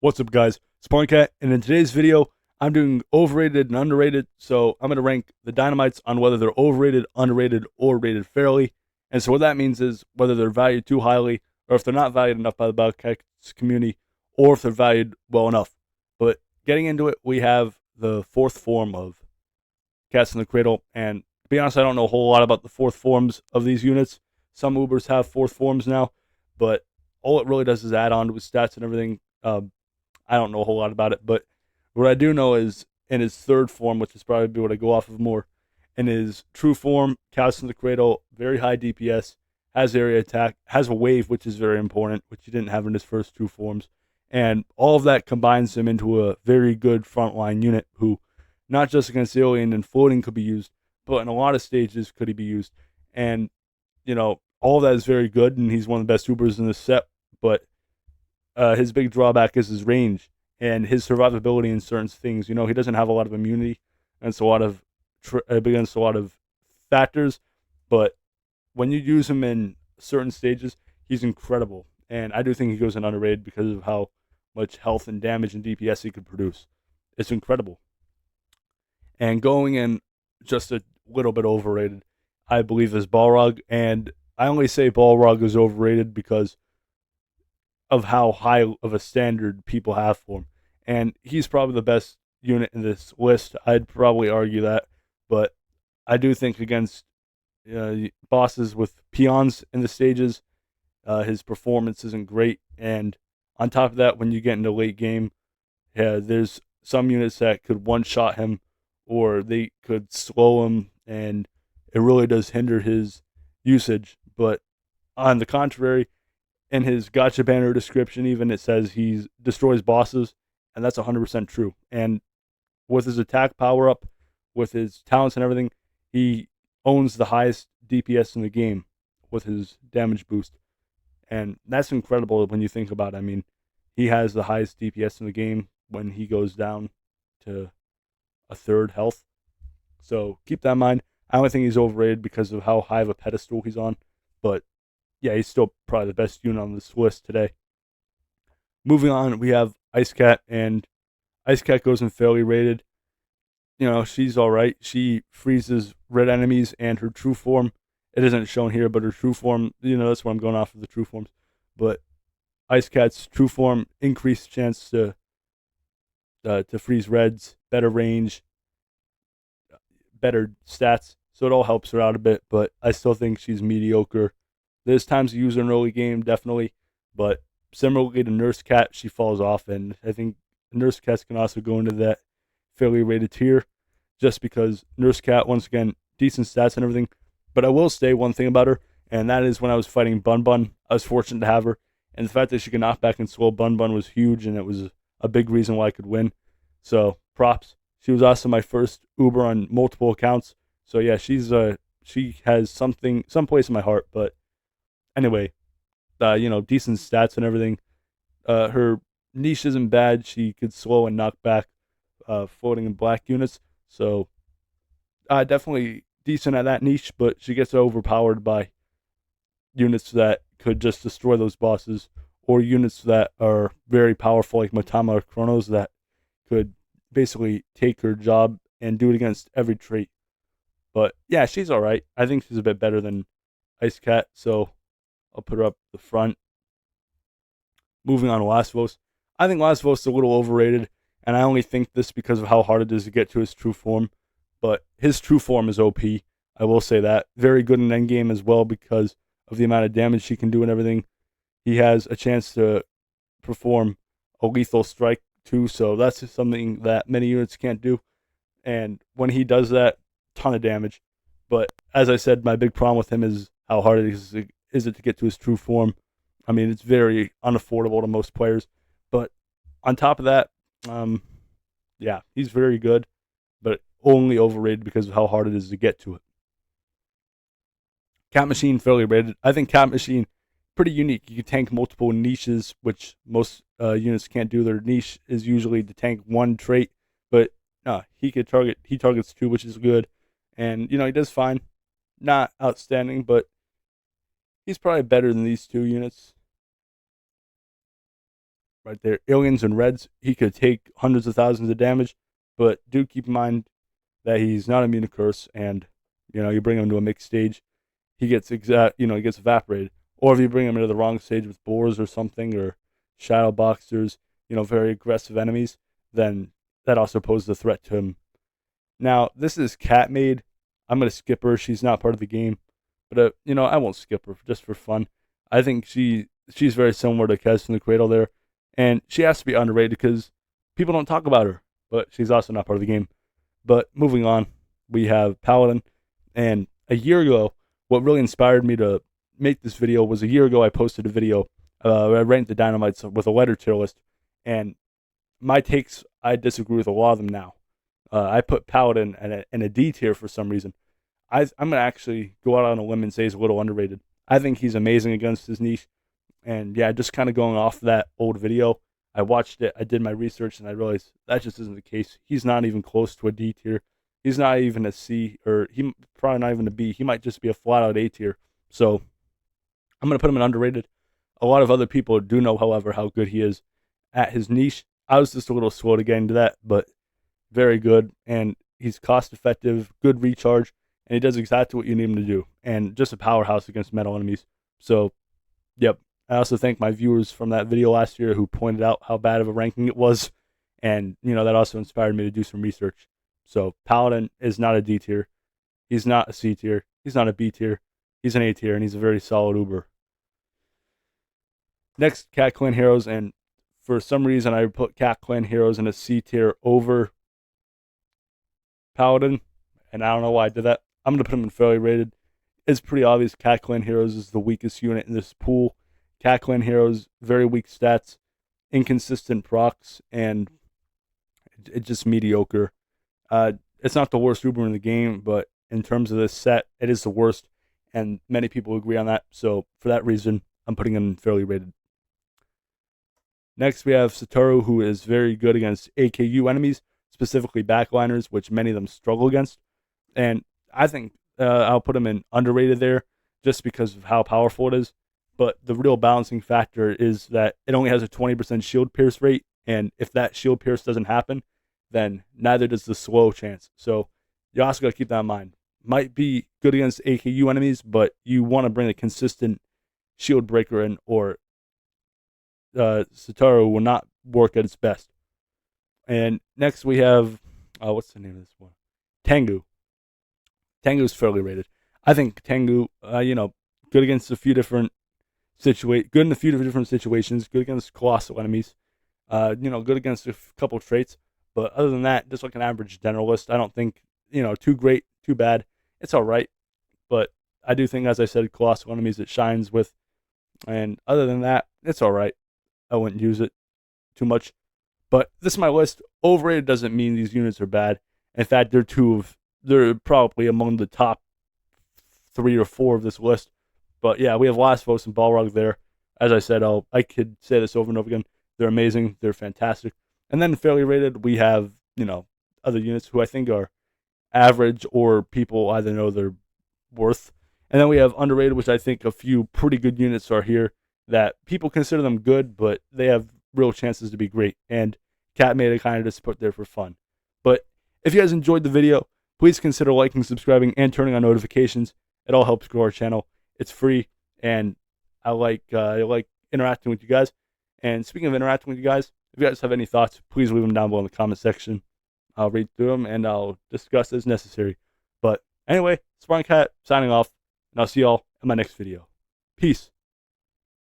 What's up, guys? It's Cat, and in today's video, I'm doing overrated and underrated. So I'm going to rank the Dynamites on whether they're overrated, underrated, or rated fairly. And so what that means is whether they're valued too highly, or if they're not valued enough by the Bobcats community, or if they're valued well enough. But getting into it, we have the fourth form of Cats in the Cradle. And to be honest, I don't know a whole lot about the fourth forms of these units. Some Ubers have fourth forms now, but all it really does is add on to his stats and everything. I don't know a whole lot about it, but what I do know is in his third form, which is probably what I go off of more, in his true form, Cats in the Cradle, very high DPS, has area attack, has a wave, which is very important, which he didn't have in his first two forms. And all of that combines him into a very good frontline unit who, not just against alien and floating could be used, but in a lot of stages could he be used. And, all of that is very good, and he's one of the best Ubers in this set, but his big drawback is his range and his survivability in certain things. He doesn't have a lot of immunity against against a lot of factors, but when you use him in certain stages, he's incredible. And I do think he goes in underrated because of how much health and damage and DPS he could produce. It's incredible. And going in just a little bit overrated, I believe, is Balrog. And I only say Balrog is overrated because of how high of a standard people have for him. And he's probably the best unit in this list. I'd probably argue that. But I do think against bosses with peons in the stages, his performance isn't great. And on top of that, when you get into late game, there's some units that could one-shot him or they could slow him, and it really does hinder his usage. But on the contrary, in his gotcha banner description, even it says he destroys bosses, and that's 100% true. And with his attack power up, with his talents and everything, he owns the highest DPS in the game with his damage boost. And that's incredible when you think about it. I mean, he has the highest DPS in the game when he goes down to a third health. So keep that in mind. I only think he's overrated because of how high of a pedestal he's on. But yeah, he's still probably the best unit on this list today. Moving on, we have Ice Cat, and Ice Cat goes in fairly rated. She's all right. She freezes red enemies, and her true form, it isn't shown here, but her true form, that's what I'm going off of, the true forms. But Ice Cat's true form, increased chance to freeze reds, better range, better stats. So it all helps her out a bit, but I still think she's mediocre. There's times to use her in early game, definitely, but similarly to Nurse Cat, she falls off, and I think Nurse Cats can also go into that fairly rated tier, just because Nurse Cat, once again, decent stats and everything. But I will say one thing about her, and that is when I was fighting Bun Bun, I was fortunate to have her, and the fact that she could knock back and slow Bun Bun was huge, and it was a big reason why I could win. So props. She was also my first Uber on multiple accounts. So yeah, she has some place in my heart. But anyway, decent stats and everything. Her niche isn't bad. She could slow and knock back floating and black units. So definitely decent at that niche, but she gets overpowered by units that could just destroy those bosses, or units that are very powerful like Matama or Chronos that could basically take her job and do it against every trait. But yeah, she's all right. I think she's a bit better than Ice Cat, so I'll put her up the front. Moving on to Lasvos. I think Lasvos is a little overrated, and I only think this because of how hard it is to get to his true form. But his true form is OP. I will say that. Very good in endgame as well because of the amount of damage he can do and everything. He has a chance to perform a lethal strike too, so that's something that many units can't do. And when he does that, ton of damage. But as I said, my big problem with him is how hard is it to get to his true form. I mean, it's very unaffordable to most players. But on top of that, yeah, he's very good, but only overrated because of how hard it is to get to it. Cat Machine, fairly rated. I think Cat Machine, pretty unique. You can tank multiple niches, which most units can't do. Their niche is usually to tank one trait, but he targets two, which is good. And, he does fine. Not outstanding, but he's probably better than these two units. right there. Aliens and Reds, he could take hundreds of thousands of damage, but do keep in mind that he's not immune to curse, and you bring him to a mixed stage, he gets he gets evaporated. Or if you bring him into the wrong stage with boars or something, or shadow boxers, very aggressive enemies, then that also poses a threat to him. Now, this is cat made. I'm gonna skip her. She's not part of the game, but I won't skip her just for fun. I think she's very similar to Kez from the Cradle there, and she has to be underrated because people don't talk about her. But she's also not part of the game. But moving on, we have Paladin, and a year ago, what really inspired me to make this video was a year ago I posted a video where I ranked the Dynamites with a letter tier list, and my takes, I disagree with a lot of them now. I put Paladin in a D tier for some reason. I'm going to actually go out on a limb and say he's a little underrated. I think he's amazing against his niche. And yeah, just kind of going off that old video, I watched it, I did my research, and I realized that just isn't the case. He's not even close to a D tier. He's not even a C, or he probably not even a B. He might just be a flat out A tier. So I'm going to put him in underrated. A lot of other people do know, however, how good he is at his niche. I was just a little slow to get into that, but very good. And he's cost effective, good recharge, and he does exactly what you need him to do. And just a powerhouse against metal enemies. So, yep. I also thank my viewers from that video last year who pointed out how bad of a ranking it was. And, that also inspired me to do some research. So, Paladin is not a D tier. He's not a C tier. He's not a B tier. He's an A tier, and he's a very solid Uber. Next, Cat Clan Heroes, and for some reason I put Cat Clan Heroes in a C tier over Paladin, and I don't know why I did that. I'm going to put him in fairly rated. It's pretty obvious Cat Clan Heroes is the weakest unit in this pool. Cat Clan Heroes, very weak stats, inconsistent procs, and it's just mediocre. It's not the worst Uber in the game, but in terms of this set, it is the worst, and many people agree on that. So for that reason, I'm putting him fairly rated. Next, we have Satoru, who is very good against AKU enemies, specifically backliners, which many of them struggle against. And I think I'll put him in underrated there just because of how powerful it is. But the real balancing factor is that it only has a 20% shield pierce rate, and if that shield pierce doesn't happen, then neither does the slow chance. So you also got to keep that in mind. Might be good against AKU enemies, but you want to bring a consistent shield breaker in, or Satoru will not work at its best. And next we have, what's the name of this one? Tengu. Tengu's fairly rated. I think Tengu, good against a few different good in a few different situations, good against colossal enemies, good against a couple traits. But other than that, just like an average generalist, I don't think, too great, too bad. It's all right. But I do think, as I said, colossal enemies it shines with. And other than that, it's all right. I wouldn't use it too much. But this is my list. Overrated doesn't mean these units are bad. In fact, they're probably among the top 3 or 4 of this list. But yeah, we have Lasvos and Balrog there. As I said, I could say this over and over again. They're amazing. They're fantastic. And then fairly rated, we have, other units who I think are average or people either know their worth. And then we have underrated, which I think a few pretty good units are here that people consider them good, but they have real chances to be great. And Cat made it kind of just put there for fun. But if you guys enjoyed the video, please consider liking, subscribing, and turning on notifications. It all helps grow our channel. It's free, and I like interacting with you guys. And speaking of interacting with you guys, if you guys have any thoughts, please leave them down below in the comment section. I'll read through them, and I'll discuss as necessary. But anyway, Sparring Cat signing off, and I'll see y'all in my next video. Peace.